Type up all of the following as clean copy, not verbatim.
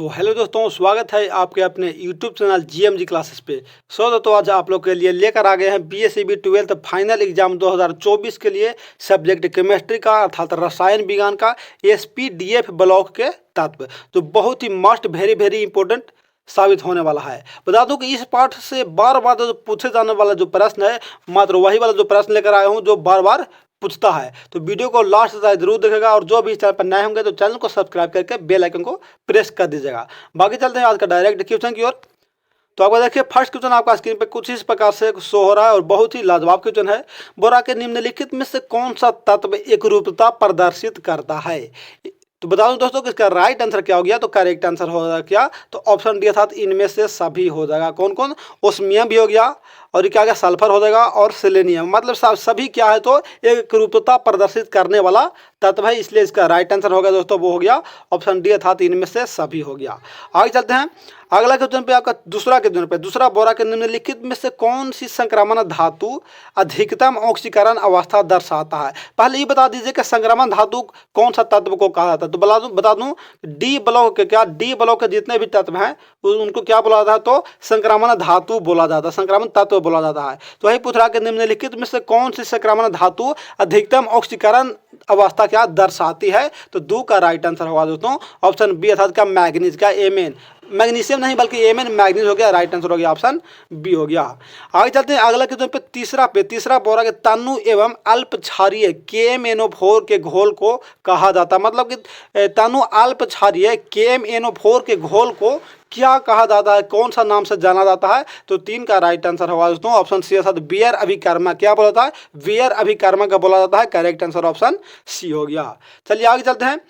तो हेलो दोस्तों, स्वागत है आपके अपने यूट्यूब चैनल जीएमजी क्लासेस पे। दोस्तों, आज आप लोग के लिए लेकर आ गए हैं बीएसईबी 12th फाइनल एग्जाम 2024 के लिए सब्जेक्ट केमिस्ट्री का अर्थात रसायन विज्ञान का एसपीडीएफ ब्लॉक के तत्व, जो बहुत ही मस्ट वेरी इंपॉर्टेंट साबित होने वाला है। बता दूं कि इस पाठ से बार बार जो पूछे जाने वाला जो प्रश्न है, मात्र वही वाला जो प्रश्न लेकर आया हूं जो बार बार पूछता है। तो वीडियो को लास्ट तक जरूर देखेगा और जो भी इस चैनल पर नए होंगे तो चैनल को सब्सक्राइब करके बेल आइकन को प्रेस कर दीजिएगा। बाकी चलते हैं आज का डायरेक्ट क्वेश्चन की ओर। तो आपका देखिए फर्स्ट क्वेश्चन आपका स्क्रीन पे कुछ इस प्रकार से शो हो रहा है और बहुत ही लाजवाब क्वेश्चन है। बोरा के निम्नलिखित में से कौन सा तत्व एकरूपता प्रदर्शित करता है? तो बता दूं दोस्तों कि इसका राइट आंसर क्या हो गया। तो करेक्ट आंसर हो जाएगा क्या? तो ऑप्शन डी अर्थात इनमें से सभी हो जाएगा। कौन कौन? ओस्मियम भी हो गया और ये क्या गया, सल्फर हो जाएगा और सेलेनियम। मतलब सभी क्या है तो एकरूपता प्रदर्शित करने वाला तत्व है, इसलिए इसका राइट आंसर होगा दोस्तों वो हो गया ऑप्शन डी अर्थात इनमें से सभी हो गया। आगे चलते हैं अगला क्वेश्चन पे। आपका दूसरा क्वेश्चन पे, दूसरा बोरा के निम्नलिखित में से कौन सी संक्रमण धातु अधिकतम ऑक्सीकरण अवस्था दर्शाता है? पहले ये बता दीजिए कि संक्रमण धातु कौन सा तत्व को कहा जाता है। तो बता दूं डी ब्लॉक के क्या, डी ब्लॉक के जितने भी तत्व हैं उनको क्या बोला जाता है? तो संक्रमण धातु बोला जाता है, संक्रमण तत्व बोला जाता है। तो वही पूछ रहा है कि निम्नलिखित में से कौन सी संक्रमण धातु अधिकतम ऑक्सीकरण अवस्था क्या दर्शाती है? तो दो का राइट आंसर होगा दोस्तों ऑप्शन बी अर्थात क्या मैग्नीज का एमएन, मैग्नीशियम नहीं बल्कि एमएन मैग्नीज हो गया। राइट आंसर हो गया ऑप्शन बी हो गया। आगे चलते हैं अगला क्वेश्चन पे तीसरा बोरा के तनु एवं अल्प क्षारीय KMnO4 के घोल को कहा जाता है। मतलब कि तनु अल्प क्षारीय KMnO4 के घोल को क्या कहा जाता है, कौन सा नाम से जाना जाता है? तो तीन का राइट आंसर होगा दोस्तों ऑप्शन सी अर्थात वियर अभिकर्मा। क्या बोला जाता है? वियर अभिकर्मा का बोला जाता है। करेक्ट आंसर ऑप्शन सी हो गया। चलिए आगे चलते हैं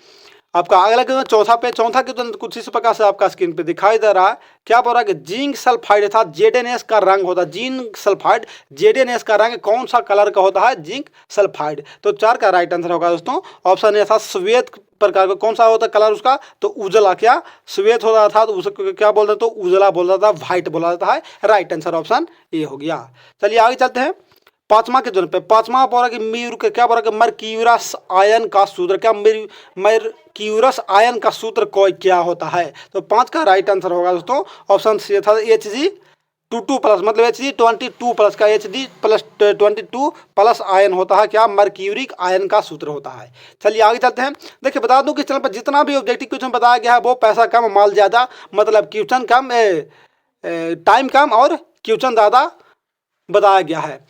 आपका अगला क्वेश्चन चौथा क्वेश्चन कुछ इस प्रकार से आपका स्क्रीन पे दिखाई दे रहा है। क्या बोल रहा है कि जिंक सल्फाइड अर्थात ZnS का रंग होता है, जिंक सल्फाइड ZnS का रंग कौन सा कलर का होता है? Zinc sulphide. तो चार का राइट आंसर होगा दोस्तों ऑप्शन ए अर्थात श्वेत प्रकार का। कौन सा होता है कलर उसका? तो उजला। क्या श्वेत होता था तो उसको क्या बोलते हैं? तो उजला बोला जाता है, व्हाइट बोला जाता है। राइट आंसर ऑप्शन ए हो गया। चलिए आगे चलते हैं पांचवा के जोन पे। पांचवा बोला कि क्या बोला कि मर्क्यूरस आयन का सूत्र क्या, मर्क्यूरस आयन का सूत्र कोई क्या होता है? तो पांच का राइट आंसर होगा दोस्तों ऑप्शन सी था Hg22+, मतलब Hg22+ का Hg+22+ आयन होता है क्या, मर्क्यूरिक आयन का सूत्र होता है। चलिए आगे चलते हैं। देखिए बता दूं कि चैनल पर जितना भी ऑब्जेक्टिव क्वेश्चन बताया गया है वो पैसा कम माल ज़्यादा, मतलब क्वेश्चन कम टाइम कम और क्वेश्चन ज़्यादा बताया गया है।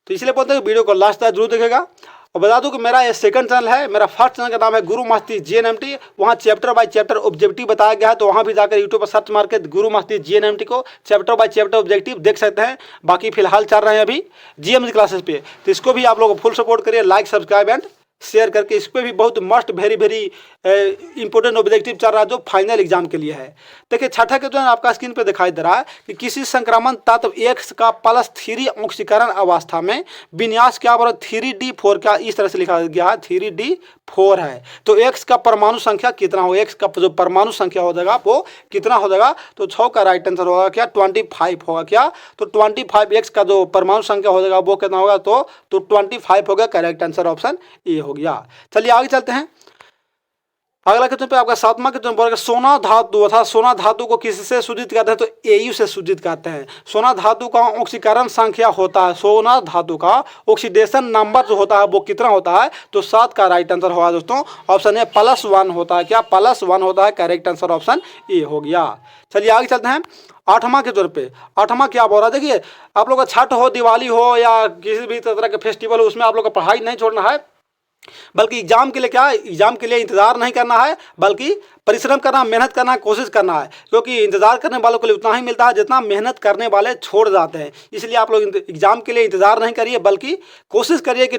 तो इसलिए बोलते हैं वीडियो को लास्ट तक जरूर देखेगा। और बता दूं कि मेरा ये सेकंड चैनल है, मेरा फर्स्ट चैनल का नाम है गुरु मस्ती JNMT। वहाँ चैप्टर बाय चैप्टर ऑब्जेक्टिव बताया गया है, तो वहाँ भी जाकर यूट्यूब पर सर्च मार के गुरु मस्ती JNMT को चैप्टर बाय चैप्टर ऑब्जेक्टिव देख सकते हैं। बाकी फिलहाल चल रहे हैं अभी GMG क्लासेस पे, तो इसको भी आप लोग फुल सपोर्ट करिए, लाइक सब्सक्राइब एंड शेयर करके। इस पर भी बहुत मस्ट वेरी इंपॉर्टेंट ऑब्जेक्टिव चल रहा है जो फाइनल एग्जाम के लिए है। देखिए छठा क्वेश्चन आपका स्क्रीन पे दिखाई दे रहा है कि किसी संक्रमण तत्व X का +3 ऑक्सीकरण अवस्था में विन्यास क्या बोला 3D4 का इस तरह से लिखा गया है 3D4 है। तो X का परमाणु संख्या कितना हो, X का जो परमाणु संख्या हो जाएगा वो कितना हो जाएगा? तो 6 का राइट आंसर होगा क्या 25 होगा। क्या? तो 25 X का जो परमाणु संख्या हो जाएगा वो कितना होगा? तो 25 होगा। करेक्ट आंसर ऑप्शन ए हो गया। चलिए आगे चलते हैं अगला क्वेश्चन पे। आपका सातवां क्वेश्चन बोला सोना धातु अर्थात सोना धातु को किससे सूचित करते हैं? तो AU से सूचित करते हैं। सोना धातु का ऑक्सीकरण संख्या होता है, सोना धातु का ऑक्सीडेशन नंबर जो होता है वो कितना होता है? तो 7 का राइट आंसर होगा दोस्तों ऑप्शन ए +1 होता है। क्या? +1 होता है। करेक्ट आंसर ऑप्शन ए हो गया। चलिए आगे चलते हैं आठवां के तौर पे। आठवां क्या बोल रहा है? देखिए आप लोग का छठ हो, दिवाली हो या किसी भी तरह के फेस्टिवल हो, उसमें आप लोग का पढ़ाई नहीं छोड़ना है, बल्कि एग्जाम के लिए क्या, एग्जाम के लिए इंतजार नहीं करना है, बल्कि परिश्रम करना, मेहनत करना, कोशिश करना है। क्योंकि इंतजार करने वालों के लिए उतना ही मिलता है जितना मेहनत करने वाले छोड़ जाते हैं। इसलिए आप लोग एग्जाम के लिए इंतजार नहीं करिए, बल्कि कोशिश करिए कि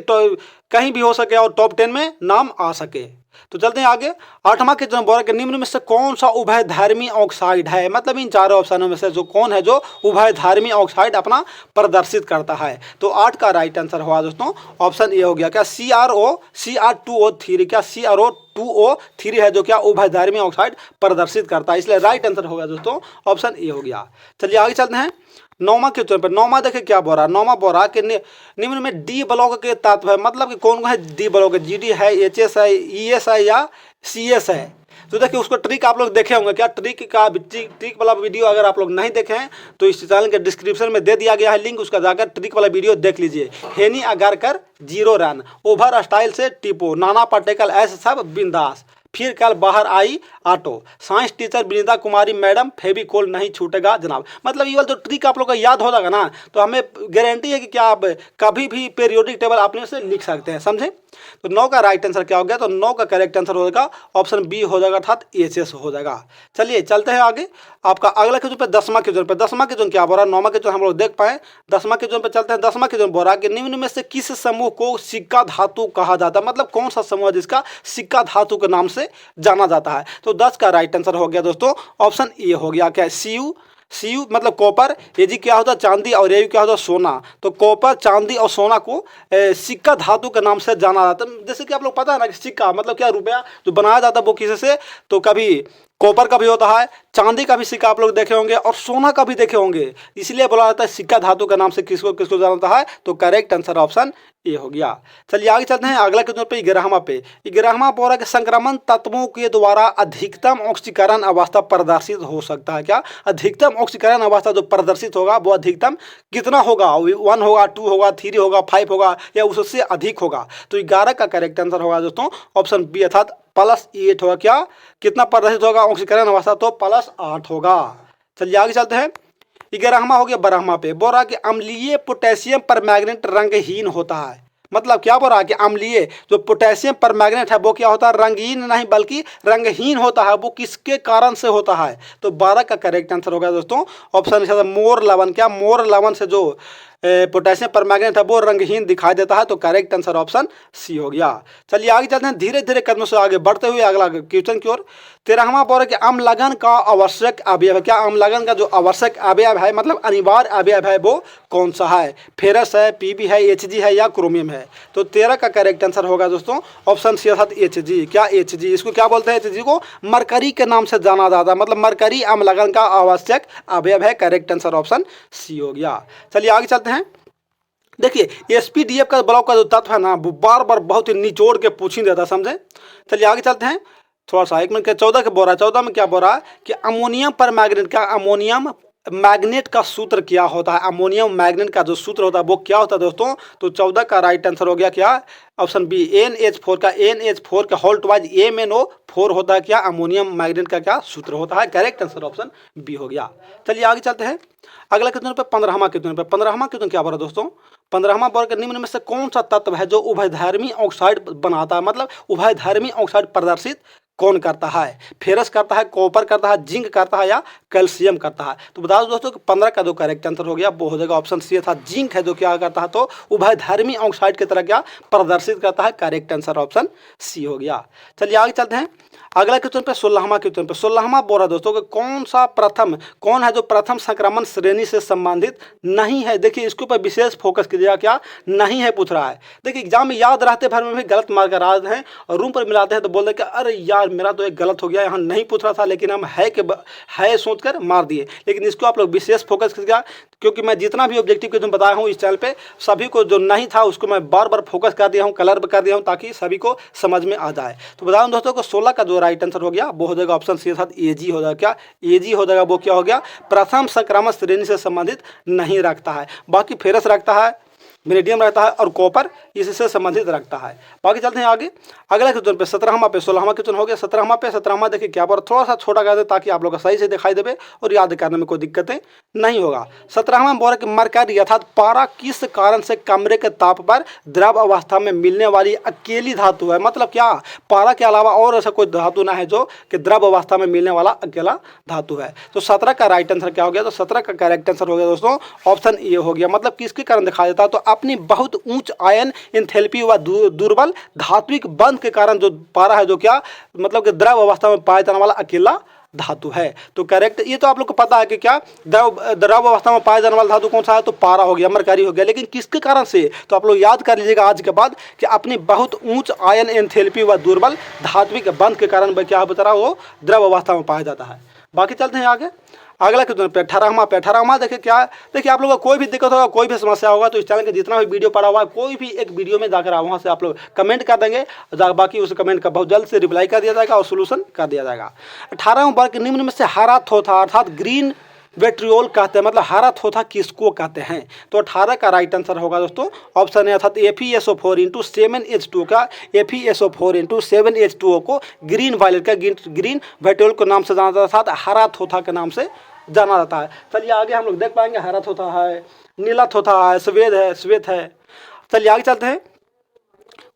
कहीं भी हो सके और टॉप 10 में नाम आ सके। तो चलते हैं आगे। आठवां के जो बोरा के निम्न में से कौन सा उभयधर्मी ऑक्साइड है? मतलब इन चारों ऑप्शनों में से जो कौन है जो उभयधर्मी ऑक्साइड अपना प्रदर्शित करता है? तो 8 का राइट आंसर हुआ दोस्तों ऑप्शन ए हो गया। क्या? CR2O3। क्या? CR2O3 है जो क्या उभयधर्मी ऑक्साइड प्रदर्शित करता है, इसलिए राइट आंसर होगा दोस्तों ऑप्शन ए हो गया। चलिए आगे चलते हैं नौमा के तौर पर। नौमा देखिए क्या बोल रहा है। नौमा बोल रहा है कि निम्न में डी ब्लॉक के तत्व है, मतलब कि कौन कौन है डी ब्लॉक? GD है, HS है, ES है या CS है? तो देखिए उसको ट्रिक आप लोग देखे होंगे क्या, ट्रिक वाला वीडियो अगर आप लोग नहीं देखे हैं तो इस चैनल के डिस्क्रिप्शन में दे दिया गया है लिंक, उसका जाकर ट्रिक वाला वीडियो देख लीजिए। हेनी अगारकर 0 रन, ओवर स्टाइल से टिपो, नाना पाटेकर ऐसे सब बिंदास, फिर कल बाहर आई ऑटो, साइंस टीचर विनीता कुमारी मैडम, फेविकोल नहीं छूटेगा जनाब। मतलब ये वाला जो ट्रिक आप लोग का याद हो जाएगा ना तो हमें गारंटी है कि क्या आप कभी भी पीरियोडिक टेबल अपने से लिख सकते हैं, समझे। तो 9 का राइट आंसर क्या हो गया, तो 9 का करेक्ट आंसर हो जाएगा ऑप्शन बी हो जाएगा, अर्थात एचएस हो जाएगा। चलिए चलते हैं आगे। आपका अगला क्वेश्चन पे 10वां क्वेश्चन पे, 10वां क्वेश्चन क्या बोल रहा है, 9वां क्वेश्चन हम लोग देख पाए, 10वां क्वेश्चन पे चलते हैं। 10वां क्वेश्चन बोल रहा है कि निम्न में से किस समूह को सिक्का धातु कहा जाता है, मतलब कौन सा समूह है जिसका सिक्का धातु के नाम से जाना जाता है। तो 10 का राइट आंसर हो गया दोस्तों ऑप्शन ए हो गया, क्या सीयू मतलब कॉपर, ये जी क्या होता है चांदी, और ये क्या होता है सोना। तो कॉपर, चांदी और सोना को सिक्का धातु के नाम से जाना जाता है। जैसे कि आप लोग पता है ना कि सिक्का मतलब क्या, रुपया जो बनाया जाता है वो किसी से, तो कभी कॉपर का भी होता है, चांदी का भी सिक्का आप लोग देखे होंगे और सोना का भी देखे होंगे, इसलिए बोला जाता है सिक्का धातु का नाम से किसको किसको जाना जाता है। तो करेक्ट आंसर ऑप्शन ए हो गया। चलिए आगे चलते हैं अगला क्वेश्चन पे 11वां पे। 11वां बोला कि संक्रमण तत्वों के द्वारा अधिकतम ऑक्सीकरण अवस्था प्रदर्शित हो सकता है। क्या अधिकतम ऑक्सीकरण अवस्था जो प्रदर्शित होगा वो अधिकतम कितना होगा, 1 होगा, 2 होगा, 3 होगा, 5 होगा या उससे अधिक होगा। तो 11 का करेक्ट आंसर होगा दोस्तों ऑप्शन बी, अर्थात +8 होगा। क्या कितना प्रदर्शित होगा ऑक्सीकरण अवस्था, तो +8 होगा। चलिए आगे चलते हैं। 11वां हो गया 12वां पे, बोल रहा कि अम्लीय पोटेशियम परमैंगनेट रंगहीन होता है। मतलब क्या बोल रहा है कि अम्लीय जो पोटेशियम परमैंगनेट है वो क्या होता है, रंगीन नहीं बल्कि रंगहीन होता है। वो किसके कारण से होता है, तो 12 का करेक्ट आंसर होगा दोस्तों ऑप्शन मोर लवण। क्या मोर लवण से जो पोटेशियम परमैंगनेट है वो रंगहीन दिखाई देता है। तो करेक्ट आंसर ऑप्शन सी हो गया। चलिए आगे चलते हैं, धीरे धीरे कदमों से आगे बढ़ते हुए अगला क्वेश्चन की ओर। 13वां बोल रहा है कि अम्लगन का आवश्यक अवयव है। क्या अम्लगन का जो आवश्यक अवयव है मतलब अनिवार्य अवयव है वो कौन सा है, फेरस है, पीबी है, एचजी है या क्रोमियम है। तो 13 का करेक्ट आंसर होगा दोस्तों ऑप्शन सी, अर्थात एचजी। क्या एचजी, इसको क्या बोलते हैं, एचजी को मरकरी के नाम से जाना जाता है। मतलब मरकरी अम्लगन का आवश्यक अवयव है। करेक्ट आंसर ऑप्शन सी हो गया। चलिए आगे चलते हैं। देखिए एसपीडीएफ का ब्लॉक का जो तत्व है ना वो बार बार बहुत ही निचोड़ के पूछ ही देता, समझे। चलिए आगे चलते हैं थोड़ा सा, 1 मिनट के 14 के बोल रहा है। 14 में क्या बोल रहा है कि अमोनियम पर मैग्नेट का, अमोनियम मैग्नेट का सूत्र क्या होता है, अमोनियम मैग्नेट का जो सूत्र होता है वो क्या होता है दोस्तों। तो 14 का राइट आंसर हो गया क्या ऑप्शन बी, NH4 का, NH4 का होल्ट वाइज MnO4 होता है। क्या अमोनियम मैग्नेट का क्या सूत्र होता है। करेक्ट आंसर ऑप्शन बी हो गया। चलिए आगे चलते हैं अगला क्वेश्चन पे 15वां क्वेश्चन पे। 15वां क्वेश्चन क्या बोला दोस्तों, 15वां वर्ग के निम्न में से कौन सा तत्व है जो उभयधर्मी ऑक्साइड बनाता है। मतलब उभयधर्मी ऑक्साइड प्रदर्शित कौन करता है, फेरस करता है, कॉपर करता है, जिंक करता है या कैल्शियम करता है। तो बता दो दोस्तों कि 15 का जो करेक्ट आंसर हो गया वो हो जाएगा ऑप्शन सी, था जिंक है जो क्या करता है तो उभयधर्मी ऑक्साइड की तरह क्या प्रदर्शित करता है। करेक्ट आंसर ऑप्शन सी हो गया। चलिए आगे चलते हैं अगला क्वेश्चन पे 16वां क्वेश्चन पे। 16वां बोल रहा दोस्तों कि कौन है जो प्रथम संक्रमण श्रेणी से संबंधित नहीं है। देखिए इसके ऊपर विशेष फोकस कीजिएगा, क्या नहीं है पूछ रहा है। देखिए एग्जाम में याद रहते भर में भी गलत मार्क करा रहे हैं और रूम पर मिलाते हैं तो बोल रहे कि अरे यार मेरा तो एक गलत हो गया, यहाँ नहीं पूछ रहा था लेकिन हम है सोच कर मार दिए। लेकिन इसको आप लोग विशेष फोकस कीजिएगा क्योंकि मैं जितना भी ऑब्जेक्टिव क्वेश्चन बताया हूँ इस चैनल पे सभी को जो नहीं था उसको मैं बार बार फोकस कर दिया हूँ, कलर कर दिया हूँ ताकि सभी को समझ में आ जाए। तो बता दूं दोस्तों को 16 का जो राइट आंसर हो गया वो हो जाएगा ऑप्शन सी, अर्थात एजी हो जाएगा। क्या एजी हो जाएगा, वो क्या हो गया प्रथम संक्रामक श्रेणी से संबंधित नहीं रखता है। बाकी फेरस रखता है, मिनेडियम रहता है और कॉपर इससे संबंधित रखता है। बाकी चलते हैं आगे अगला क्वेश्चन पे 17वां पे। 16वां क्वेश्चन हो गया 17वां देखिए क्या पर थोड़ा सा छोटा कर दे ताकि आप लोग को सही से दिखाई देवे और याद करने में कोई दिक्कतें नहीं होगा। 17वां बोल रहा कि मरकरी अर्थात पारा किस कारण से कमरे के ताप पर द्रव अवस्था में मिलने वाली अकेली धातु है। मतलब क्या पारा के अलावा और ऐसा कोई धातु ना है जो कि द्रव अवस्था में मिलने वाला अकेला धातु है। तो 17 का राइट आंसर क्या हो गया, तो 17 का करेक्ट आंसर हो गया दोस्तों ऑप्शन ए हो गया। मतलब किसके कारण दिखाई देता है तो अपनी बहुत उच्च आयन एंथैल्पी व दुर्बल धात्विक बंध के कारण जो पारा है जो क्या मतलब कि द्रव अवस्था में पाया जाने वाला अकेला धातु है। तो करेक्ट, ये तो आप लोग को पता है कि क्या द्रव अवस्था में पाया जाने वाला धातु कौन सा है तो पारा हो गया, मरकरी हो गया। लेकिन किसके कारण से तो आप लोग याद कर लीजिएगा आज के बाद कि अपनी बहुत उच्च आयन एंथैल्पी व दुर्बल धात्विक बंध के कारण क्या बता रहा वो द्रव अवस्था में पाया जाता है। बाकी चलते हैं आगे। अगला क्वेश्चन पे 18वां देखिए क्या है। देखिए आप लोगों को कोई भी दिक्कत होगा, कोई भी समस्या होगा तो इस चैनल के जितना भी वीडियो पड़ा हुआ है कोई भी एक वीडियो में जाकर आप वहाँ से आप लोग कमेंट कर देंगे, बाकी उस कमेंट का बहुत जल्द से रिप्लाई कर दिया जाएगा और सोल्यूशन कर दिया जाएगा। 18वां वर्ग निम्न में से हरा थोथा अर्थात ग्रीन वेट्रियोल कहते हैं, मतलब हरा थोथा किसको कहते हैं? तो 18 का राइट आंसर होगा दोस्तों ऑप्शन है अर्थात FeSO4 इंटू 7H2 का FeSO4 इंटू 7H2O को ग्रीन वायलेट का ग्रीन वेट्रियोल के नाम से जाना जाता है, अर्थात हरा थोथा के नाम से जाना जाता है। चलिए आगे हम लोग देख पाएंगे, हरा थोथा है, नीला थोथा है, श्वेत है। चलिए आगे चलते हैं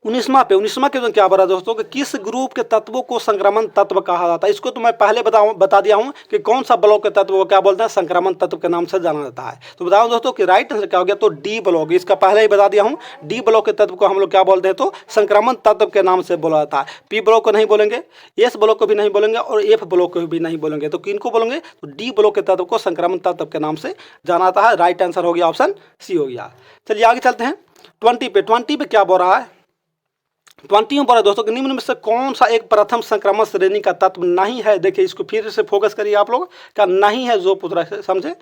19वां क्वेश्चन क्या बता दोस्तों कि किस ग्रुप के तत्वों को संक्रमण तत्व कहा जाता है? इसको तो मैं पहले बता दिया हूं कि कौन सा ब्लॉक के तत्व को क्या बोलते हैं, संक्रमण तत्व के नाम से जाना जाता है। तो बताओ दोस्तों कि राइट आंसर क्या हो गया, तो डी ब्लॉक। इसका पहले ही बता दिया हूं, डी ब्लॉक के तत्व को हम लोग क्या बोलते हैं, तो संक्रमण तत्व के नाम से बोला जाता है। पी ब्लॉक को नहीं बोलेंगे, एस ब्लॉक को भी नहीं बोलेंगे और एफ ब्लॉक को भी नहीं बोलेंगे, तो किनको बोलेंगे, तो डी ब्लॉक के तत्व को संक्रमण तत्व के नाम से जाना जाता है। राइट आंसर हो गया ऑप्शन सी हो गया। चलिए आगे चलते हैं 20 पे क्या बोल रहा है, 20 पर दोस्तों के निम्न में से कौन सा एक प्रथम संक्रमण श्रेणी का तत्व नहीं है? देखिए इसको फिर से फोकस करिए आप लोग, क्या नहीं है जो पूछ रहा है समझे।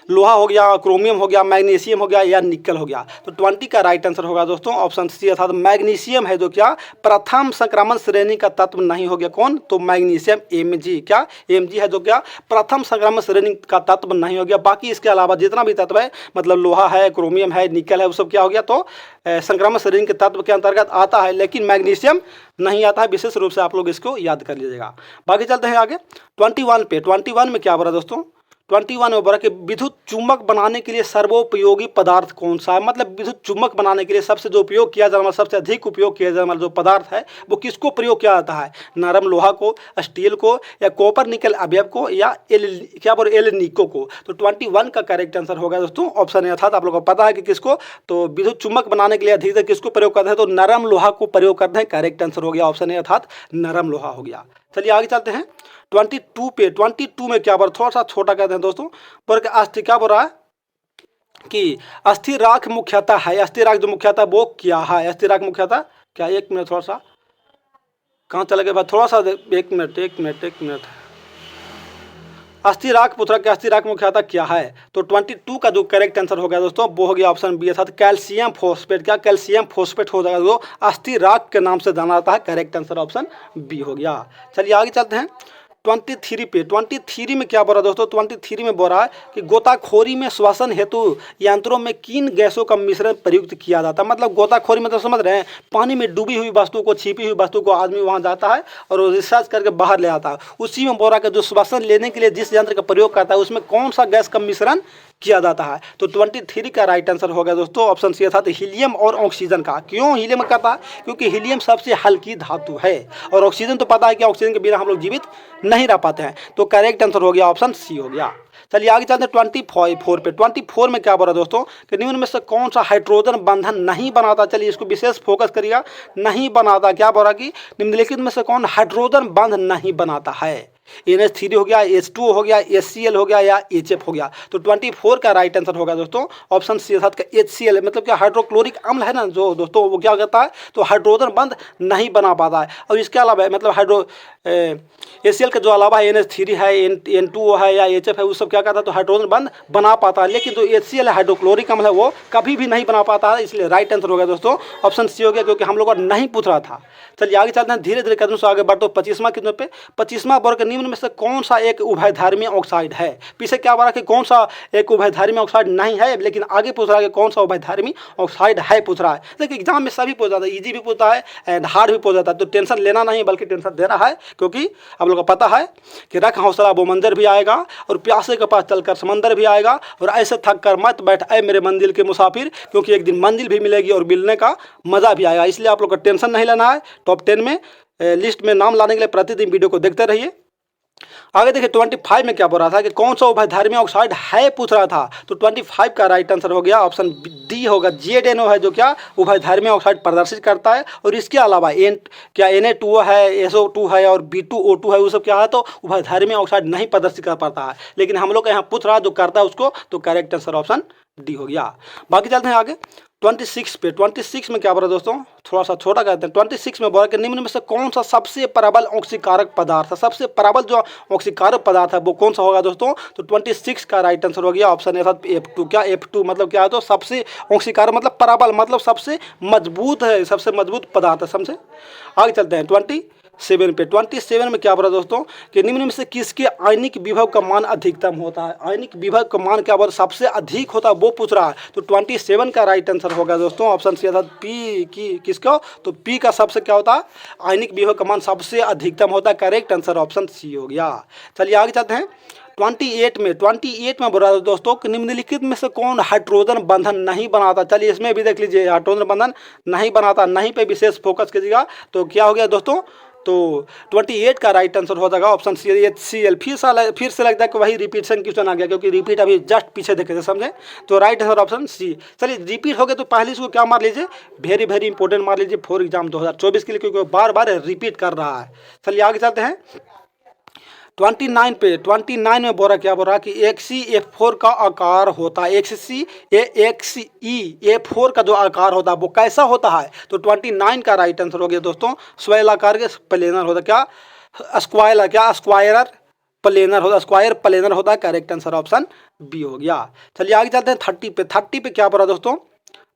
लोहा हो गया, क्रोमियम हो गया, मैग्नीशियम हो गया या निकल हो गया। तो 20 का राइट आंसर होगा दोस्तों ऑप्शन सी अर्थात मैग्नीशियम है जो क्या प्रथम संक्रमण श्रेणी का तत्व नहीं हो गया। कौन, तो मैग्नीशियम Mg, क्या Mg है जो क्या प्रथम संक्रमण श्रेणी का तत्व नहीं हो गया। बाकी इसके अलावा जितना भी तत्व है, मतलब लोहा है, क्रोमियम है, निकल है, वो सब क्या हो गया, तो संक्रमण श्रेणी के तत्व के अंतर्गत आता है, लेकिन मैग्नीशियम नहीं आता है। विशेष रूप से आप लोग इसको याद कर लीजिएगा। बाकी चलते हैं आगे 21 में क्या बोला दोस्तों, 21 में बोला कि विद्युत चुम्बक बनाने के लिए सर्वोपयोगी पदार्थ कौन सा है? मतलब विद्युत चुम्बक बनाने के लिए सबसे जो उपयोग किया जाने वाला, सबसे अधिक उपयोग किया जाने वाला जो पदार्थ है वो किसको प्रयोग किया जाता है? नरम लोहा को, स्टील को, या कॉपर निकल अवयव को, या एल निको को। तो 21 का करेक्ट आंसर होगा दोस्तों ऑप्शन ए अर्थात आप लोगों को पता है कि किसको, तो विद्युत चुम्बक बनाने के लिए अधिकतर किसको प्रयोग करते हैं, तो नरम लोहा को प्रयोग करते हैं। करेक्ट आंसर हो गया ऑप्शन ए अर्थात नरम लोहा हो गया। चलिए आगे चलते हैं 22 में क्या बोल, थोड़ा सा छोटा कहते हैं दोस्तों, बोल के अस्थि क्या बोल रहा है कि अस्थिर राख मुख्यतः है। अस्थिर राख जो मुख्यतः वो क्या है? अस्थिर राख मुख्यतः क्या, एक मिनट थोड़ा सा कहाँ चले गए भाई, थोड़ा सा एक मिनट अस्थिर राख पूछ रहा है, अस्थिर राख मुख्यतः क्या है? तो 22 का जो करेक्ट आंसर हो गया दोस्तों वो हो गया ऑप्शन बी अर्थात कैल्शियम फॉस्फेट। क्या कैल्शियम फॉस्फेट हो जाएगा जो अस्थिर राख के नाम से जाना जाता है। करेक्ट आंसर ऑप्शन बी हो गया। चलिए आगे चलते हैं 23 में क्या बोल रहा है दोस्तों, 23 में बोल रहा है कि गोताखोरी में श्वसन हेतु यंत्रों में किन गैसों का मिश्रण प्रयुक्त किया जाता है? मतलब गोताखोरी में तो समझ रहे हैं, पानी में डूबी हुई वस्तु को, छिपी हुई वस्तु को आदमी वहां जाता है और रिसर्च करके बाहर ले आता है। उसी में बोल रहा है कि जो श्वसन लेने के लिए जिस यंत्र का प्रयोग करता है उसमें कौन सा गैस का मिश्रण किया जाता है? तो 23 का राइट आंसर होगा दोस्तों ऑप्शन सी अर्थात हीलियम और ऑक्सीजन का। क्यों हीलियम करता है? क्योंकि हीलियम सबसे हल्की धातु है और ऑक्सीजन तो पता है कि ऑक्सीजन के बिना हम लोग जीवित नहीं रह पाते हैं। तो करेक्ट आंसर हो गया ऑप्शन सी हो गया। चलिए आगे चलते हैं 24 में क्या बोल रहा है दोस्तों कि निम्न में से कौन सा हाइड्रोजन बंधन नहीं बनाता? चलिए इसको विशेष फोकस करिएगा, नहीं बनाता। क्या बोल रहा कि निम्नलिखित में से कौन हाइड्रोजन बंध नहीं बनाता है? NH3 हो गया, H2 हो गया, HCl हो गया या HF हो गया। तो 24 का राइट आंसर होगा दोस्तों ऑप्शन सी अर्थात का HCl, मतलब क्या हाइड्रोक्लोरिक अम्ल है ना जो दोस्तों, वो क्या करता है, तो हाइड्रोजन बंध नहीं बना पाता है। और इसके अलावा मतलब HCl के जो अलावा NH3 है, N2O है या HF है, वो सब क्या करता है, तो हाइड्रोजन बंध बना पाता है। लेकिन जो HCl है हाइड्रोक्लोरिक अम्ल है वो कभी भी नहीं बना पाता है। इसलिए राइट आंसर हो गया दोस्तों ऑप्शन सी हो गया, क्योंकि हम लोग को नहीं पूछ रहा था। चलिए आगे चलते हैं, धीरे धीरे कदम से आगे बढ़ते। 25वां क्वेश्चन पे 25वां वर्ग के निम्न में से कौन सा एक उभयधार्मी ऑक्साइड है? पीछे क्या बोला कि कौन सा एक उभयधार्मी ऑक्साइड नहीं है, लेकिन आगे पूछ रहा है कि कौन सा उभयधार्मी ऑक्साइड है पूछ रहा है। देखिए एग्जाम में सभी पूछ जाता है, इजी भी पूछता है एंड हार्ड भी पूछ जाता है। तो टेंशन लेना नहीं बल्कि टेंशन देना है, क्योंकि आप लोगों को पता है कि रख हौसला वो मंदिर भी आएगा और प्यासे के पास चलकर समंदर भी आएगा। और ऐसे थक कर मत बैठ ऐ मेरे मंदिर के मुसाफिर, क्योंकि एक दिन मंदिर भी मिलेगी और मिलने का मजा भी आएगा। इसलिए आप लोग को टेंशन नहीं लेना है। टॉप 10 में लिस्ट में नाम लाने के लिए प्रतिदिन वीडियो को देखते रहिए। आगे देखिए 25 में क्या बोल रहा था कि कौन सा उभयधार्मी ऑक्साइड है पूछ रहा था। तो 25 का राइट आंसर हो गया ऑप्शन डी होगा, ZNO है जो क्या उभयधार्मी ऑक्साइड प्रदर्शित करता है। और इसके अलावा Na2O है, SO2 है और B2O2 है, वो सब क्या है, तो उभयधार्मी ऑक्साइड नहीं प्रदर्शित कर पाता है। लेकिन हम लोग का यहाँ पूछ रहा है जो करता है उसको, तो करेक्ट आंसर ऑप्शन डी हो गया। बाकी चलते हैं आगे 26 पे। 26 में क्या बोला दोस्तों, थोड़ा सा छोटा कहते हैं। 26 में बोला कि निम्न में से कौन सा सबसे प्रबल ऑक्सीकारक पदार्थ है। सबसे प्रबल जो ऑक्सीकारक पदार्थ है वो कौन सा होगा दोस्तों, तो 26 का राइट आंसर हो गया ऑप्शन ए F2। क्या F2 मतलब क्या है, तो सबसे ऑक्सीकारक मतलब प्रबल मतलब सबसे मजबूत है, सबसे मजबूत पदार्थ है, समझे। आगे चलते हैं 27 पे। 27 में क्या बोला दोस्तों कि निम्न में से किसके आयनिक विभव का मान अधिकतम होता है। आयनिक विभव का मान क्या बोला, सबसे अधिक होता है वो पूछ रहा है। तो 27 का राइट आंसर होगा दोस्तों ऑप्शन सी अर्थात पी की किसका, तो पी का सबसे क्या होता है, आयनिक विभव का मान सबसे अधिकतम होता है। करेक्ट आंसर ऑप्शन सी हो गया। चलिए आगे चलते हैं 28 में बोला दोस्तों कि निम्नलिखित में से कौन हाइड्रोजन बंधन नहीं बनाता। चलिए इसमें भी देख लीजिए, हाइड्रोजन बंधन नहीं बनाता, नहीं पे विशेष फोकस कीजिएगा। तो क्या हो गया दोस्तों, तो 28 का राइट आंसर हो जाएगा ऑप्शन सी HCl। फिर से लगता है कि वही रिपीटेशन क्वेश्चन आ गया, क्योंकि रिपीट अभी जस्ट पीछे देखे थे, समझे। तो राइट आंसर ऑप्शन सी। चलिए रिपीट हो गया तो पहले इसको क्या मार लीजिए, वेरी वेरी इंपॉर्टेंट मार लीजिए फॉर एग्जाम 2024 के लिए, क्योंकि बार बार रिपीट कर रहा है। चलिए आगे चलते हैं 29 पे। 29 में बोला क्या बोल रहा है कि XeF4 का आकार होता है। XeF4 का जो आकार होता है वो कैसा होता है, तो 29 का राइट आंसर हो गया दोस्तों स्क्वायर आकार के प्लेनर होता है। क्या स्क्वायर, क्या स्क्वायर प्लेनर होता है, स्क्वायर प्लेनर होता है। करेक्ट आंसर ऑप्शन बी हो गया। चलिए आगे चलते हैं 30 पे। 30 पे क्या बोला दोस्तों,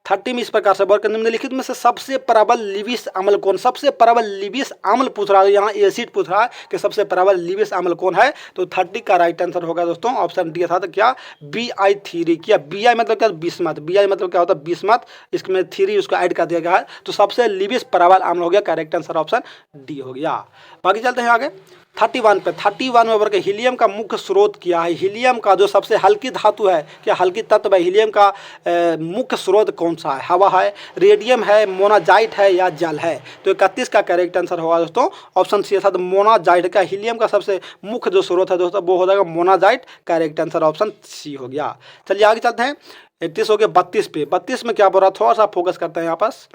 30 में इस प्रकार से बोल कर निम्नलिखित में से सबसे प्रबल लिविस अम्ल कौन। सबसे प्रबल लिविस अम्ल पूछ रहा है, यहाँ एसिड पूछ रहा है कि सबसे प्रबल लिविस अम्ल कौन है। तो 30 का राइट आंसर होगा दोस्तों ऑप्शन डी था, तो क्या BI3। क्या BI मतलब क्या, बिस्मथ। BI मतलब क्या होता है, बिस्मथ। इसमें 3 उसको ऐड कर दिया गया है, तो सबसे लिविस प्रबल अम्ल हो गया। करेक्ट आंसर ऑप्शन डी हो गया। बाकी चलते हैं आगे 31 पे। 31 में वर्ग हीलियम का मुख्य स्रोत क्या है। हीलियम का जो सबसे हल्की धातु है, क्या हल्की तत्व है, हीलियम का मुख्य स्रोत कौन सा है। हवा है, रेडियम है, मोनाजाइट है या जल है। तो 31 का करेक्ट आंसर होगा दोस्तों ऑप्शन सी था, मोनाजाइट। का हीलियम का सबसे मुख्य जो स्रोत है दोस्तों वो हो जाएगा monazite. Correct answer option C हो गया। चलिए आगे चलते हैं 31 हो गया 32 पे। 32 में क्या बोल रहा है, थोड़ा सा फोकस करते हैं यहाँ पास।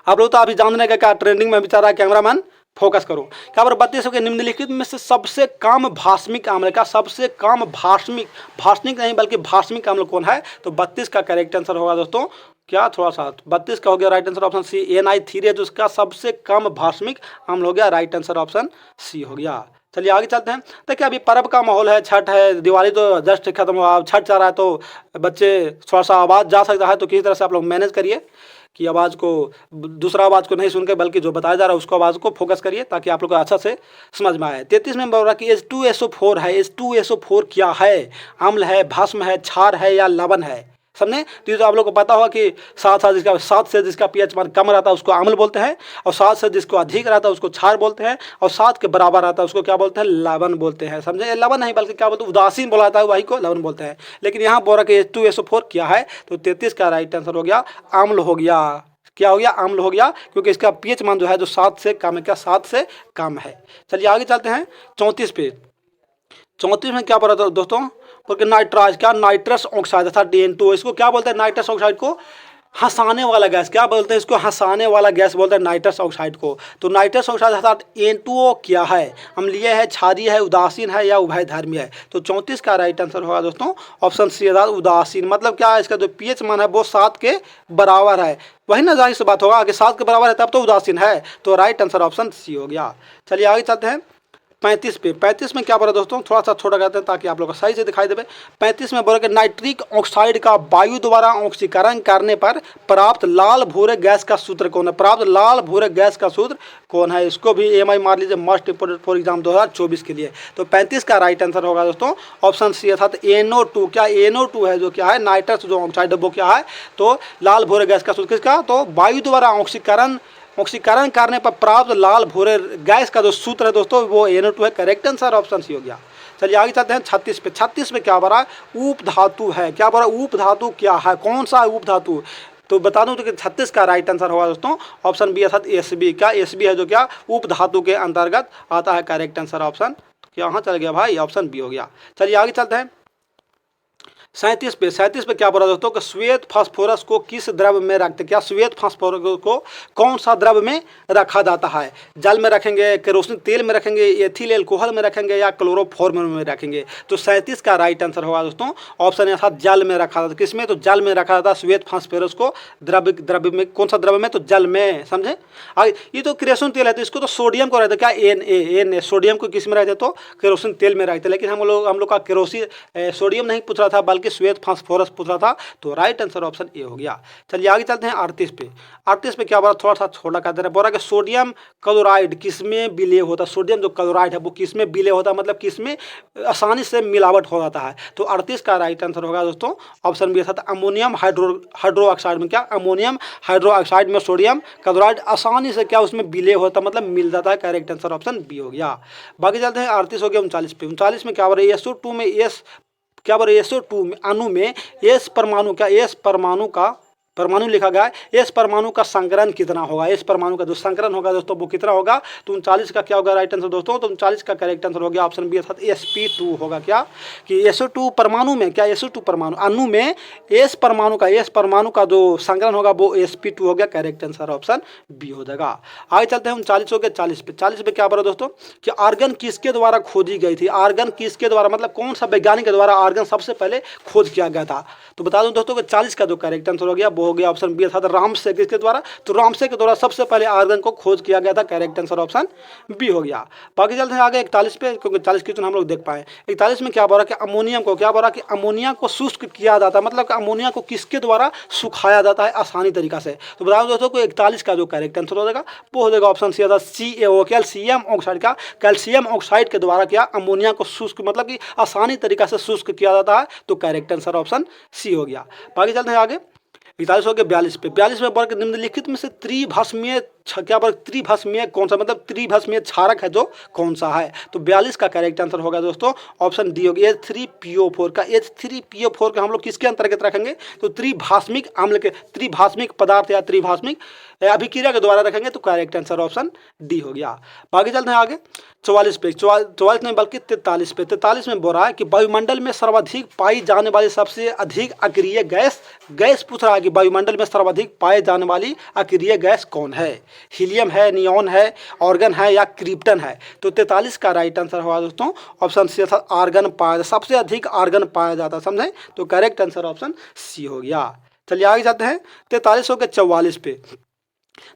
आप लोग तो अभी जानने का क्या ट्रेंडिंग में बेचारा कैमरामैन, फोकस करो। क्या बोल 32 के निम्नलिखित में से सबसे कम भास्मिक अम्ल का, सबसे कम भास्मिक नहीं बल्कि भास्मिक अम्ल कौन है। तो 32 का करेक्ट आंसर होगा दोस्तों क्या, थोड़ा सा 32 का हो गया राइट आंसर ऑप्शन सी NI3 है, जो उसका सबसे कम भास्मिक अम्ल हो गया। राइट आंसर ऑप्शन सी हो गया। चलिए आगे चलते हैं। देखिए अभी पर्व का माहौल है, छठ है, दिवाली तो जस्ट खत्म हुआ, छठ चल रहा है, तो बच्चे थोड़ा सा आवाज़ जा सकता है, तो किसी तरह से आप लोग मैनेज करिए कि आवाज़ को, दूसरा आवाज़ को नहीं सुन के बल्कि जो बताया जा रहा है उसको आवाज़ को फोकस करिए, ताकि आप लोग को अच्छा से समझ में आए। 33 में बोल रहा कि H2SO4 है। H2SO4 क्या है, अम्ल है, भस्म है, क्षार है या लवण है। समझे। तो ये तो आप लोग को पता होगा कि सात से जिसका pH मान कम रहता है उसको अम्ल बोलते हैं, और 7 से जिसको अधिक रहता है उसको क्षार बोलते हैं, और 7 के बराबर रहता है उसको क्या बोलते हैं, लवण बोलते हैं। समझे, लवण नहीं बल्कि क्या बोलते हैं, उदासीन बोला जाता है, वही को लवण बोलते हैं। लेकिन यहाँ बोल रहा कि H2SO4 क्या है, तो 33 का राइट आंसर हो गया अम्ल हो गया। क्या हो गया, अम्ल हो गया, क्योंकि इसका pH मान जो है जो 7 से कम है। क्या 7 से कम है। चलिए आगे चलते हैं 34 पे। 34 में क्या पढ़ा था दोस्तों, क्योंकि नाइट्राज, क्या नाइट्रस ऑक्साइड था DN2। इसको क्या बोलते हैं, नाइट्रस ऑक्साइड को हंसाने वाला गैस, क्या बोलते हैं इसको, हंसाने वाला गैस बोलते हैं नाइट्रस ऑक्साइड को। तो नाइट्रस ऑक्साइड अर्थात N2O क्या है, अम्लीय है, क्षारीय है, उदासीन है या उभयधर्मी है। तो 34 का राइट आंसर होगा दोस्तों ऑप्शन सी अर्थात उदासीन। मतलब क्या है, इसका जो pH मान है वो 7 के बराबर है। वही ना, जाहिर सी बात होगा कि 7 के बराबर है तब तो उदासीन है। तो राइट आंसर ऑप्शन सी हो गया। चलिए आगे चलते हैं 35 पे। 35 में क्या बोला दोस्तों, थोड़ा सा छोटा करते हैं ताकि आप लोग को सही से दिखाई देवे। 35 में बोला कि नाइट्रिक ऑक्साइड का वायु द्वारा ऑक्सीकरण करने पर प्राप्त लाल भूरे गैस का सूत्र कौन है। प्राप्त लाल भूरे गैस का सूत्र कौन है, इसको भी EMI मार लीजिए, मस्ट इंपोर्टेंट फॉर एग्जाम 2024 के लिए। तो 35 का राइट आंसर होगा दोस्तों ऑप्शन सी अर्थात NO2। क्या NO2 है जो क्या है, नाइट्रस जो ऑक्साइड है वो क्या है, तो लाल भूरे गैस का सूत्र किसका, तो वायु द्वारा ऑक्सीकरण करने पर प्राप्त लाल भूरे गैस का जो सूत्र है दोस्तों वो NO2 है। करेक्ट आंसर ऑप्शन सी हो गया। चलिए आगे चलते हैं 36 पे। 36 में क्या बोला, उप धातु है। क्या बोला, उप धातु क्या है, कौन सा है उप धातु। तो बता दूं तो कि 36 का राइट आंसर होगा दोस्तों ऑप्शन बी अर्थात SB। क्या SB है जो क्या उप धातु के अंतर्गत आता है। करेक्ट आंसर ऑप्शन, क्या यहाँ चल गया भाई, ऑप्शन बी हो गया। चलिए आगे चलते हैं 37 पे क्या बोला दोस्तों कि श्वेत फास्फोरस को किस द्रव में रखते, क्या श्वेत फास्फोरस को कौन सा द्रव में रखा जाता है? जल में रखेंगे, केरोसिन तेल में रखेंगे, एथिल एल्कोहल में रखेंगे या क्लोरोफॉर्म में रखेंगे? तो 37 का राइट आंसर होगा दोस्तों ऑप्शन था जल में रखा जाता। किसमें? तो जल में रखा जाता श्वेत फास्फोरस को। द्रव में कौन सा द्रव में? तो जल में, समझे। आगे ये तो केरोसिन तेल है तो इसको तो सोडियम को रहता है, क्या एन सोडियम को किस में रहते? तो केरोसिन तेल में रहते। लेकिन हम लोग का केरोसिन सोडियम नहीं पूछ रहा था बल्कि श्वेत फास्फोरस पूछ रहा था। तो राइट आंसर ऑप्शन ए हो गया। चलिए आगे चलते हैं 38 पे। 38 पे क्या बोला, थोड़ा सा छोटा कर दे रहा है, बोला कि सोडियम क्लोराइड किसमें विलय होता है? सोडियम जो क्लोराइड है वो किसमें विलय होता है, मतलब किसमें आसानी से मिलावट हो जाता है? तो 38 का राइट आंसर होगा दोस्तों ऑप्शन बी था अमोनियम हाइड्रोक्साइड में। क्या? अमोनियम हाइड्रोक्साइड में सोडियम क्लोराइड आसानी से क्या उसमें विलय होता, मतलब मिल जाता है। करेक्ट आंसर ऑप्शन बी हो गया। बाकी चलते हैं 38 हो गया 39 पे। 39 में क्या बोल रहा है, SO2 में क्या बोल रहे SO2 अणु में एस परमाणु, क्या एस परमाणु का परमाणु लिखा गया है, एस परमाणु का संकरण कितना होगा? एस परमाणु का जो संकरण होगा दोस्तों वो कितना होगा? तो 39 का क्या होगा राइट आंसर दोस्तों? तो 39 का करेक्ट आंसर हो गया ऑप्शन बी अर्थात sp2 होगा। क्या कि SO2 परमाणु में, क्या SO2 परमाणु अणु में एस परमाणु का जो संकरण होगा वो sp2 हो गया। करेक्ट आंसर ऑप्शन बी हो जाएगा। आगे चलते हैं 39 हो गया 40 पे। 40 पे क्या बोला दोस्तों कि आर्गन किसके द्वारा खोजी गई थी? आर्गन किसके द्वारा, मतलब कौन सा वैज्ञानिक के द्वारा आर्गन सबसे पहले खोज किया गया था? तो बता दूं दोस्तों कि 40 का जो करेक्ट आंसर हो गया वो हो गया ऑप्शन बी अर्थात रामसे। किसके द्वारा? तो रामसे के द्वारा सबसे पहले आर्गन को खोज किया गया था। करेक्ट आंसर ऑप्शन बी हो गया। बाकी चलते हैं आगे 41 पे, क्योंकि 40 क्वेश्चन हम लोग देख पाए। 41 में क्या बोला कि अमोनियम को, क्या बोला कि अमोनिया को शुष्क किया जाता है, मतलब कि अमोनिया को किसके द्वारा सुखाया जाता है आसानी तरीका से? तो बता दूं दोस्तों को 41 का जो करेक्ट आंसर हो जाएगा वो हो जाएगा ऑप्शन सी अर्थात CaO कैल्शियम ऑक्साइड। का कैल्शियम ऑक्साइड के द्वारा क्या अमोनिया को शुष्क, मतलब कि आसानी तरीका से शुष्क किया जाता है। तो करेक्ट आंसर ऑप्शन सी हो गया। बाकी चलते हैं आगे 42 हो गया 42 पे। 42 में वर्ग निम्नलिखित में से त्रिभाषमीय क्या वर्ग त्रिभाषमीय कौन सा, मतलब त्रिभाषमीय क्षारक है जो कौन सा है? तो 42 का करेक्ट आंसर होगा दोस्तों ऑप्शन डी होगी H3PO4 का। H3PO4 का हम लोग किसके अंतर्गत रखेंगे? तो त्रिभाषमिक अम्ल के, त्रिभाषमिक पदार्थ या त्रिभाषमिक अभिक्रिया के द्वारा रखेंगे। तो करेक्ट आंसर ऑप्शन डी हो गया। बाकी चलते हैं आगे 44 पे। 44 नहीं बल्कि 43 पे। 43 में बोल रहा है कि वायुमंडल में सर्वाधिक पाई जाने वाली सबसे अधिक अक्रिय गैस पूछ रहा है कि वायुमंडल में सर्वाधिक पाए जाने वाली अक्रिय गैस कौन है? हीलियम है, नियॉन है, ऑर्गन है या क्रिप्टन है? तो 43 का राइट आंसर होगा दोस्तों ऑप्शन सी अर्थात आर्गन पाया, सबसे अधिक आर्गन पाया जाता है, समझे। तो करेक्ट आंसर ऑप्शन सी हो गया। चलिए आगे जाते हैं 43 हो के 44 पे।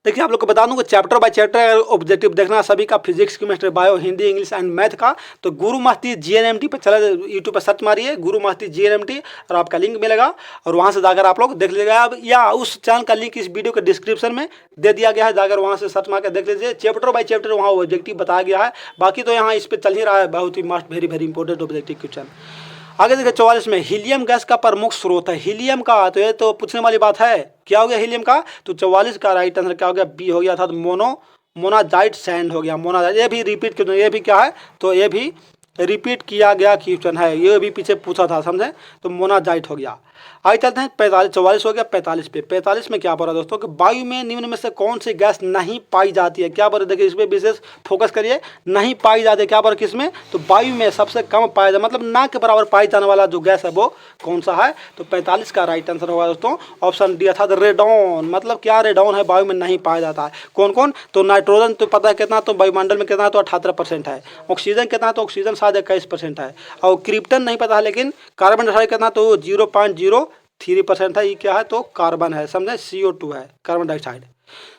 देखिए आप लोग को बता दूं कि चैप्टर बाय चैप्टर ऑब्जेक्टिव देखना सभी का, physics chemistry bio Hindi English and math का। तो गुरु महती GNMT पर चले, यूट्यूब पर सर्च मारिए गुरु महती GNMT और आपका लिंक मिलेगा और वहां से जाकर आप लोग देख लीजिएगा। अब या उस चैनल का लिंक इस वीडियो के डिस्क्रिप्शन में दे दिया गया है, जाकर वहाँ से सर्च मार कर देख लीजिए। चैप्टर बाय चैप्टर वहाँ ऑब्जेक्टिव बताया गया है। बाकी तो यहाँ इस पर चल ही रहा है बहुत he must very important objective question. आगे देखिए 44 में हीलियम गैस का प्रमुख स्रोत है हीलियम का। तो ये तो पूछने वाली बात है, क्या हो गया हीलियम का? तो 44 का राइट आंसर क्या हो गया? बी हो गया था। मोनाजाइट सैंड हो गया। मोनाजाइट ये भी रिपीट क्यों, ये भी क्या है? तो ये भी रिपीट किया गया क्वेश्चन है, ये भी पीछे पूछा था, समझे। तो मोनाजाइट हो गया। आगे चलते हैं 44 हो गया 45 पे। 45 में क्या बोला दोस्तों कि वायु में निम्न में से कौन सी गैस नहीं पाई जाती है? क्या बोला, देखिए इस पर विशेष फोकस करिए। नहीं पाई जाती है, क्या बोला किसमें? तो वायु में सबसे कम पाया जाए, मतलब ना के बराबर पाई जाने वाला जो गैस है वो कौन सा है? तो 45 का राइट आंसर होगा दोस्तों ऑप्शन डी अर्थात रेडॉन। मतलब क्या रेडॉन है वायु में नहीं पाया जाता है? कौन कौन? तो नाइट्रोजन तो पता है कितना, तो वायुमंडल में कितना, तो 78% है। ऑक्सीजन कितना, तो ऑक्सीजन शायद 21% है। और क्रिप्टन नहीं पता है, लेकिन कार्बन डाइऑक्साइड कितना, तो 0.03% है। ये क्या है? तो कार्बन है, समझे। CO2 है कार्बन डाइऑक्साइड।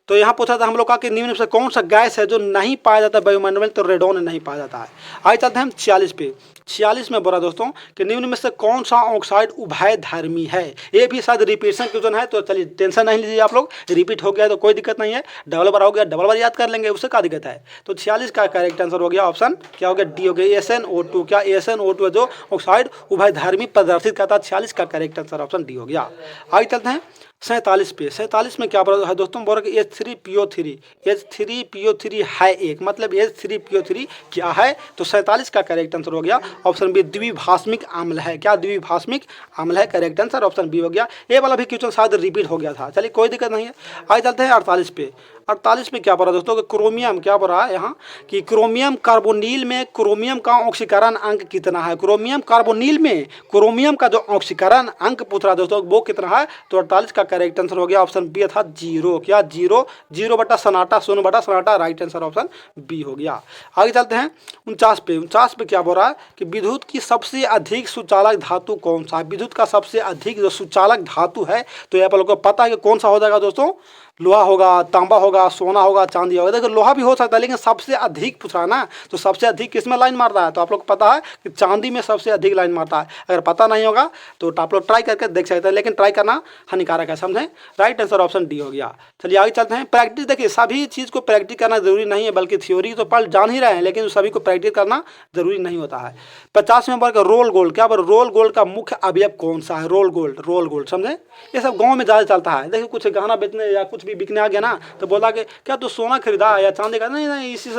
तो यहाँ पूछा था हम लोग का कि निम्न में से कौन सा गैस है जो नहीं पाया जाता वायुमंडल में? तो रेडॉन नहीं पाया जाता है। आगे चलते हैं हम 46 पे। 46 में बोला दोस्तों कि निम्न में से कौन सा ऑक्साइड उभय धर्मी है? ये भी शायद रिपीटेशन क्वेश्चन है, तो चलिए टेंशन नहीं लीजिए आप लोग, रिपीट हो गया तो कोई दिक्कत नहीं है। डबल बार हो गया, डबल बार याद कर लेंगे, उससे क्या दिक्कत है। तो 46 का करेक्ट आंसर हो गया ऑप्शन क्या हो गया? डी हो गया SnO2। क्या SnO2 है जो ऑक्साइड उभय धर्मी प्रदर्शित करता है। 46 का करेक्ट आंसर ऑप्शन डी हो गया। आगे चलते हैं 47 पे। 47 में क्या बोला है दोस्तों? बोला कि H3PO3 है एक, मतलब H3PO3 क्या है? तो 47 का करेक्ट आंसर हो गया ऑप्शन बी द्विभाषमिक अम्ल है। क्या द्विभाषमिक अम्ल है? करेक्ट आंसर ऑप्शन बी हो गया। ये वाला भी क्वेश्चन शायद रिपीट हो गया था, चलिए कोई दिक्कत नहीं है। आगे चलते हैं 48 पे। 48 में क्या पढ़ा दोस्तों कि क्रोमियम क्या पढ़ा है यहाँ कि क्रोमियम कार्बोनिल में क्रोमियम का ऑक्सीकरण अंक कितना है। क्रोमियम कार्बोनिल में क्रोमियम का जो ऑक्सीकरण अंक पूछ रहा है दोस्तों वो कितना है, तो 48 का करेक्ट आंसर हो गया ऑप्शन बी था 0। क्या 0, 0 बटा सन्नाटा, 0 बटा सन्नाटा, राइट आंसर ऑप्शन बी हो गया। आगे चलते हैं 49 पे क्या बोल रहा है कि विद्युत की सबसे अधिक सुचालक धातु कौन सा है। विद्युत का सबसे अधिक जो सुचालक धातु है तो यहाँ पर लोगों को पता है कि कौन सा हो जाएगा दोस्तों, लोहा होगा, तांबा होगा, सोना होगा, चांदी होगा। देखो लोहा भी हो सकता है लेकिन सबसे अधिक पूछ रहा है ना, तो सबसे अधिक किस में लाइन मारता है, तो आप लोग को पता है कि चांदी में सबसे अधिक लाइन मारता है। अगर पता नहीं होगा तो आप लोग ट्राई करके देख सकते हैं, लेकिन ट्राई करना हानिकारक है, समझें। राइट आंसर ऑप्शन डी हो गया। चलिए आगे चलते हैं। प्रैक्टिस, देखिए सभी चीज़ को प्रैक्टिस करना जरूरी नहीं है, बल्कि थ्योरी तो पढ़ जान ही रहे हैं लेकिन सभी को प्रैक्टिस करना जरूरी नहीं होता है। 50वें नंबर का रोल गोल्ड, क्या रोल गोल्ड का मुख्य अवयव कौन सा है। रोल गोल्ड समझे, ये सब गाँव में ज़्यादा चलता है। देखिए कुछ गहना बेचने या कुछ भी बिकने आ गया ना तो बोला कि क्या तू सोना खरीदा या चांदी का, नहीं इसी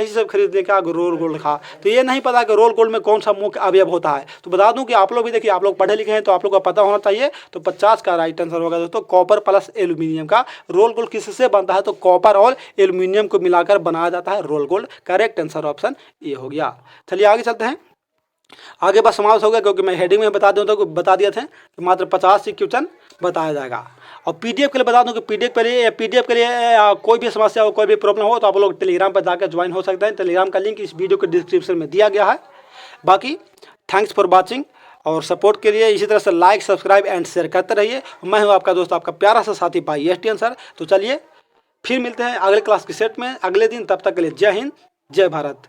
सब खरीदने का रोल गोल्ड खा। तो ये नहीं पता कि रोल गोल्ड में कौन सा मुख्य अवयव होता है। तो बता दूं कि आप लोग भी देखिए, आप लोग पढ़े लिखे हैं तो आप लोग को पता होना चाहिए। तो 50 का राइट आंसर होगा दोस्तों कॉपर प्लस एल्यूमिनियम का। रोल गोल्ड किससे बनता है, तो कॉपर और एल्यूमिनियम को मिलाकर बनाया जाता है roll gold. Correct answer option A हो गया। चलिए आगे चलते हैं। आगे बस समाप्त हो गया क्योंकि मैं हेडिंग में बता दिए थे कि मात्र 50 ही क्वेश्चन बताया जाएगा। और पीडीएफ के लिए बता दूं कि पीडीएफ के लिए कोई भी समस्या हो, कोई भी प्रॉब्लम हो तो आप लोग टेलीग्राम पर जाकर ज्वाइन हो सकते हैं। टेलीग्राम का लिंक इस वीडियो के डिस्क्रिप्शन में दिया गया है। बाकी थैंक्स फॉर वॉचिंग, और सपोर्ट के लिए इसी तरह से लाइक, सब्सक्राइब एंड शेयर करते रहिए। मैं हूँ आपका दोस्त, आपका प्यारा सा साथी भाई एसटीएन सर। तो चलिए फिर मिलते हैं अगले क्लास के सेट में अगले दिन। तब तक के लिए जय हिंद, जय भारत।